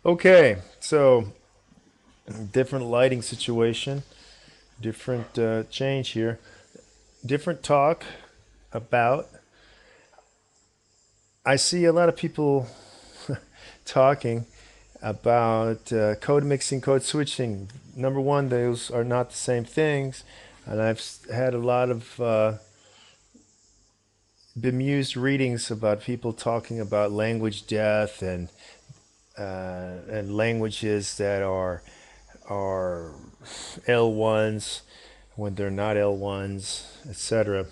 Okay, so different lighting situation, different change here, different talk about. I see a lot of people talking about code mixing, code switching. Number one, those are not the same things, and I've had a lot of bemused readings about people talking about language death and languages that are L1s when they're not L1s, etc.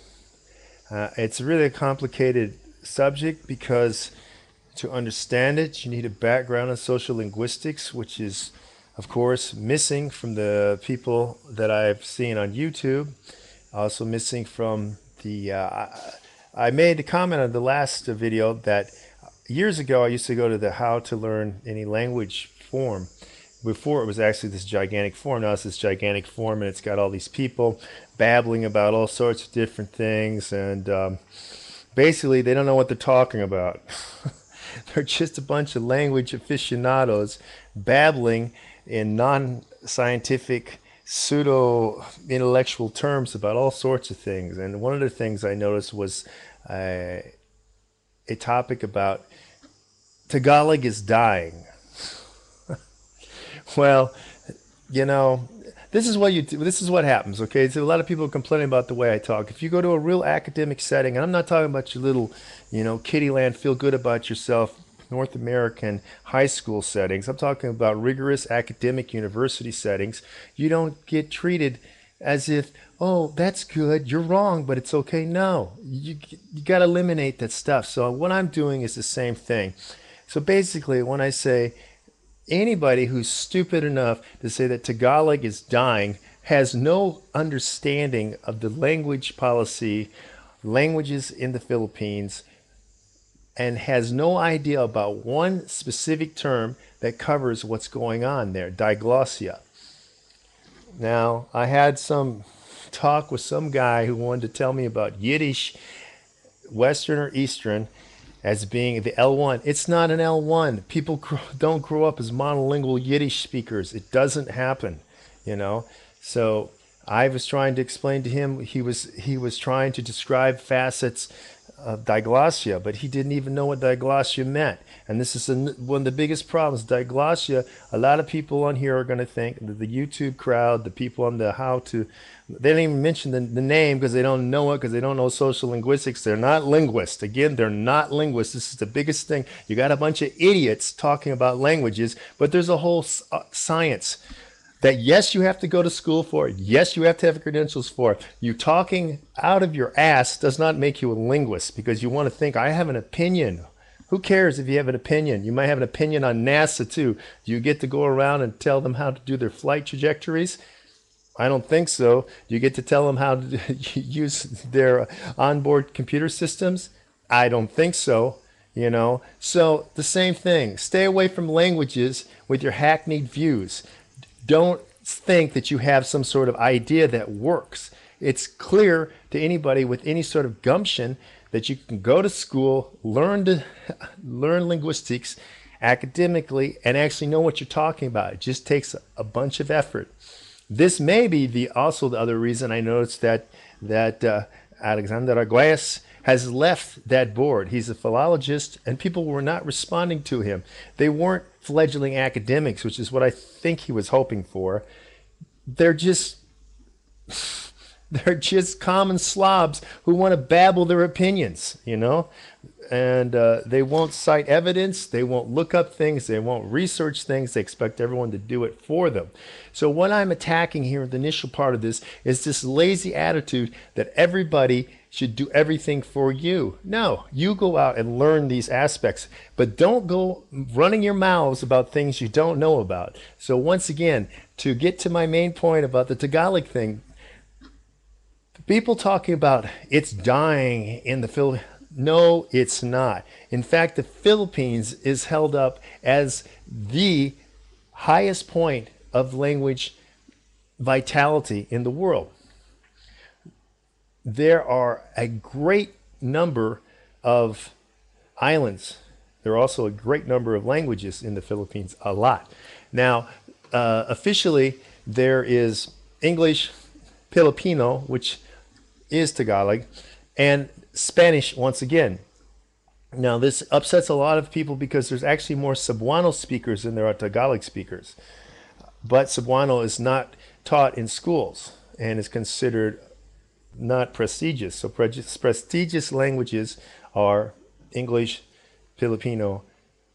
It's really a complicated subject because to understand it, you need a background in social linguistics, which is, of course, missing from the people that I've seen on YouTube. Also missing from the. I made a comment on the last video that years ago I used to go to the How to Learn Any Language forum. Before it was actually this gigantic forum. Now it's this gigantic forum, and it's got all these people babbling about all sorts of different things, and basically they don't know what they're talking about. They're just a bunch of language aficionados babbling in non-scientific, pseudo-intellectual terms about all sorts of things. And one of the things I noticed was a topic about Tagalog is dying. Well, you know, this is what happens, okay? So a lot of people complaining about the way I talk. If you go to a real academic setting, and I'm not talking about your little, kiddie feel good about yourself North American high school settings. I'm talking about rigorous academic university settings. You don't get treated as if, oh, that's good, you're wrong, but it's okay. No, you got to eliminate that stuff. So what I'm doing is the same thing. So basically, when I say anybody who's stupid enough to say that Tagalog is dying has no understanding of the language policy, languages in the Philippines, and has no idea about one specific term that covers what's going on there, diglossia. Now, I had some talk with some guy who wanted to tell me about Yiddish, Western or Eastern, as being the L1. It's not an L1. People don't grow up as monolingual Yiddish speakers. It doesn't happen, you know. So I was trying to explain to him. He was trying to describe facets of diglossia, but he didn't even know what diglossia meant. And this is one of the biggest problems. Diglossia. A lot of people on here are going to think that the YouTube crowd, the people on the how to, they don't even mention the name because they don't know it, because they don't know social linguistics. They're not linguists. Again, they're not linguists. This is the biggest thing. You got a bunch of idiots talking about languages, but there's a whole science that yes, you have to go to school for. Yes, you have to have credentials for. You talking out of your ass does not make you a linguist, because you want to think, I have an opinion. Who cares if you have an opinion? You might have an opinion on NASA too. Do you get to go around and tell them how to do their flight trajectories? I don't think so. Do you get to tell them how to use their onboard computer systems? I don't think so. So the same thing. Stay away from languages with your hackneyed views. Don't think that you have some sort of idea that works. It's clear to anybody with any sort of gumption that you can go to school, learn linguistics academically, and actually know what you're talking about. It just takes a bunch of effort. This may be also the other reason I noticed that Alexander Arguelles has left that board. He's a philologist, and people were not responding to him. They weren't fledgling academics, which is what I think he was hoping for. They're just they're just common slobs who want to babble their opinions, and they won't cite evidence, they won't look up things, they won't research things, they expect everyone to do it for them. So what I'm attacking here in the initial part of this is this lazy attitude that everybody should do everything for you. No, you go out and learn these aspects, but don't go running your mouths about things you don't know about. So once again, to get to my main point about the Tagalog thing, people talking about it's dying in the Philippines. No, it's not. In fact, the Philippines is held up as the highest point of language vitality in the world. There are a great number of islands There are also a great number of languages in the Philippines, a lot. Now, officially, there is English, Filipino, which is Tagalog, and Spanish once again. Now, this upsets a lot of people because there's actually more Cebuano speakers than there are Tagalog speakers. But Cebuano is not taught in schools and is considered not prestigious. So prestigious languages are English, Filipino,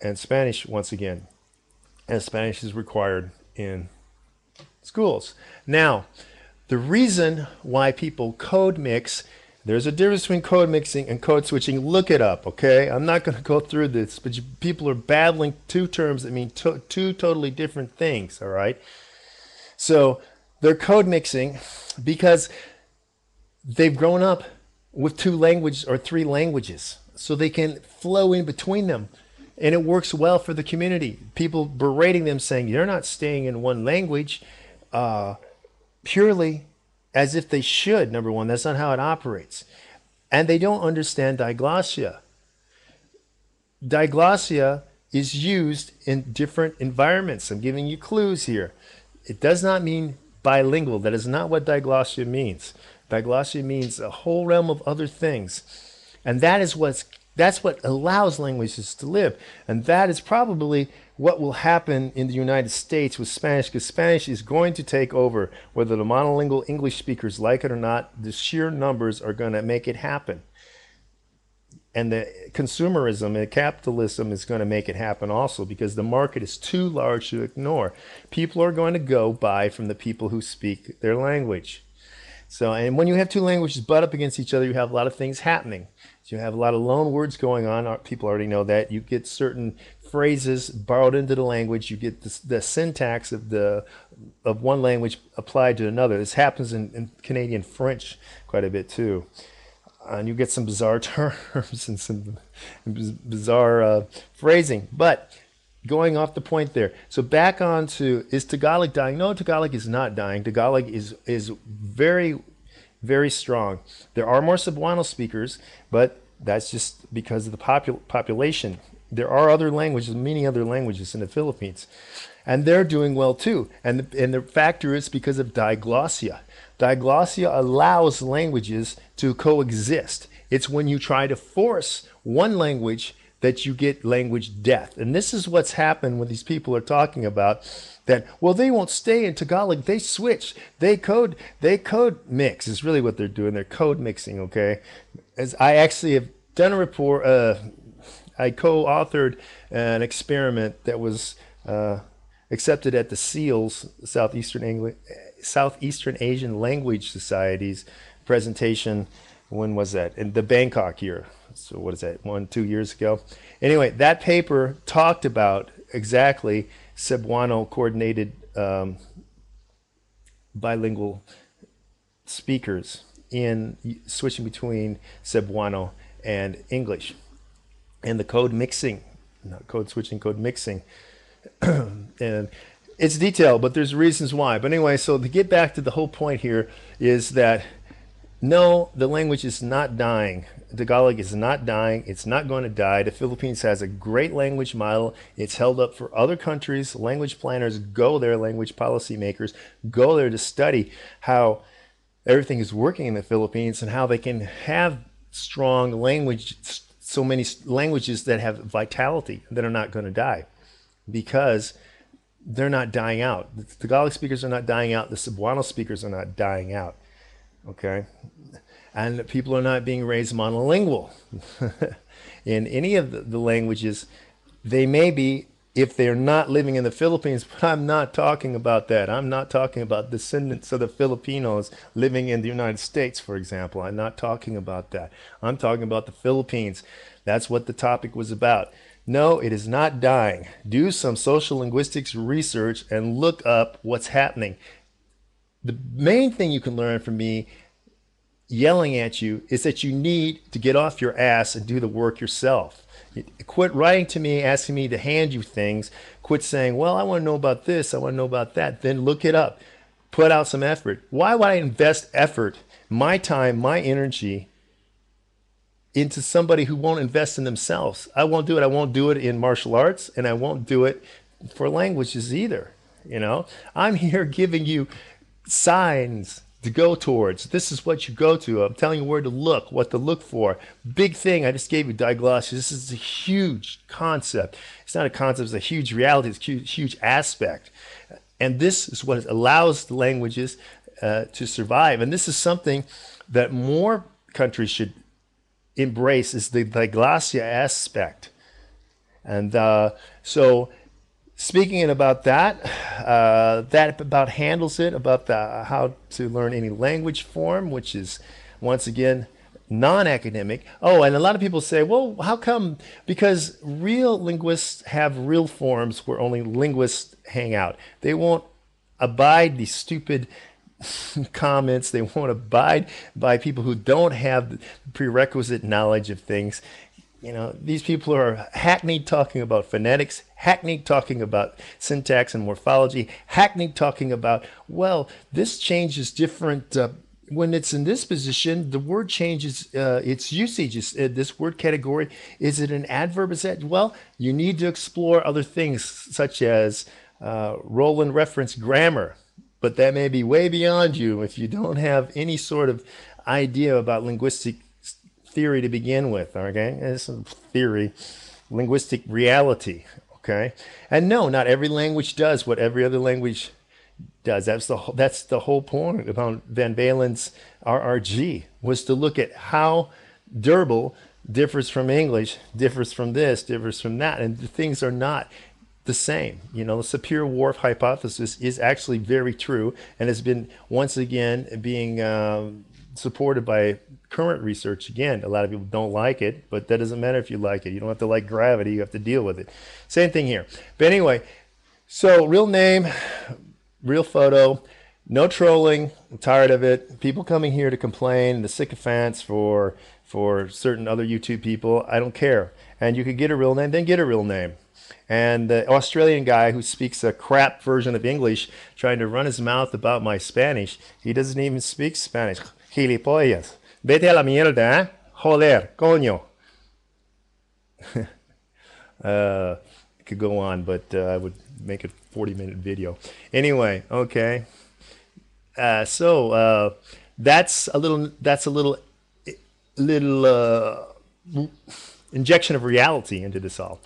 and Spanish once again. And Spanish is required in schools. Now, the reason why people code mix, there's a difference between code mixing and code switching. Look it up, okay? I'm not going to go through this, but people are battling two terms that mean two totally different things, all right? So they're code mixing because they've grown up with two languages or three languages, so they can flow in between them. And it works well for the community. People berating them saying, you're not staying in one language purely as if they should. Number one, that's not how it operates. And they don't understand diglossia. Diglossia is used in different environments. I'm giving you clues here. It does not mean bilingual. That is not what diglossia means. Diglossia means a whole realm of other things. And that's what allows languages to live. And that is probably what will happen in the United States with Spanish, because Spanish is going to take over. Whether the monolingual English speakers like it or not, the sheer numbers are going to make it happen. And the consumerism and capitalism is going to make it happen also, because the market is too large to ignore. People are going to go buy from the people who speak their language. So, and when you have two languages butt up against each other, you have a lot of things happening. So you have a lot of loan words going on. People already know that. You get certain phrases borrowed into the language. You get the syntax of one language applied to another. This happens in Canadian French quite a bit too. And you get some bizarre terms and some bizarre phrasing. But going off the point there. So back on to, is Tagalog dying? No, Tagalog is not dying. Tagalog is very, very strong. There are more Cebuano speakers, but that's just because of the population. There are other languages, many other languages in the Philippines, and they're doing well too. And the factor is because of diglossia. Diglossia allows languages to coexist. It's when you try to force one language that you get language death. And this is what's happened when these people are talking about that, well, they won't stay in Tagalog, they switch, they code mix is really what they're doing. They're code mixing, okay? As I actually have done a report, I co-authored an experiment that was accepted at the SEALS, Southeastern Asian Language Society's presentation. When was that? In the Bangkok year. So what is that, 2 years ago? Anyway, that paper talked about exactly Cebuano coordinated bilingual speakers in switching between Cebuano and English, and the code mixing, not code switching, code mixing. And it's detailed, but there's reasons why. But anyway, so to get back to the whole point here is that no, the language is not dying. Tagalog is not dying. It's not going to die. The Philippines has a great language model. It's held up for other countries. Language planners go there, language policymakers go there to study how everything is working in the Philippines and how they can have strong language, so many languages that have vitality that are not going to die, because they're not dying out. The Tagalog speakers are not dying out. The Cebuano speakers are not dying out. Okay, and people are not being raised monolingual in any of the languages. They may be if they're not living in the Philippines, but I'm not talking about that. I'm not talking about descendants of the Filipinos living in the United States, for example. I'm not talking about that. I'm talking about the Philippines. That's what the topic was about. No, it is not dying. Do some social linguistics research and look up what's happening. The main thing you can learn from me yelling at you is that you need to get off your ass and do the work yourself. Quit writing to me, asking me to hand you things. Quit saying, well, I want to know about this, I want to know about that. Then look it up. Put out some effort. Why would I invest effort, my time, my energy, into somebody who won't invest in themselves. I won't do it. I won't do it in martial arts, and I won't do it for languages either. You know, I'm here giving you signs to go towards. This is what you go to. I'm telling you where to look, what to look for. Big thing. I just gave you diglossia. This is a huge concept. It's not a concept. It's a huge reality. It's a huge, huge aspect. And this is what allows the languages to survive. And this is something that more countries should embrace is the diglossia aspect. And so speaking about that, that about handles it about the how to learn any language form, which is once again non-academic. Oh, and a lot of people say, well, how come? Because real linguists have real forms where only linguists hang out. They won't abide these stupid comments. They won't abide by people who don't have the prerequisite knowledge of things. You know, these people are hackneyed talking about phonetics, hackneyed talking about syntax and morphology, hackneyed talking about, well, this changes different. When it's in this position, the word changes its usage. This word category, is it an adverb? Is that, well, you need to explore other things such as role and reference grammar, but that may be way beyond you if you don't have any sort of idea about linguistic theory to begin with. Okay, it's a theory, linguistic reality. Okay, and no, not every language does what every other language does. That's the whole point about Van Balen's RRG, was to look at how durable differs from English, differs from this, differs from that, and the things are not the same. You know, the Sapir-Whorf hypothesis is actually very true and has been once again being supported by current research. Again, a lot of people don't like it, but that doesn't matter if you like it. You don't have to like gravity. You have to deal with it. Same thing here. But anyway, so real name, real photo, no trolling. I'm tired of it. People coming here to complain, the sycophants for certain other YouTube people. I don't care. And you could get a real name, then get a real name. And the Australian guy who speaks a crap version of English trying to run his mouth about my Spanish, he doesn't even speak Spanish. Gilipollas. Vete a la mierda, eh? Joder, coño. I could go on, but I would make a 40-minute video. Anyway, okay. So that's a little injection of reality into this all.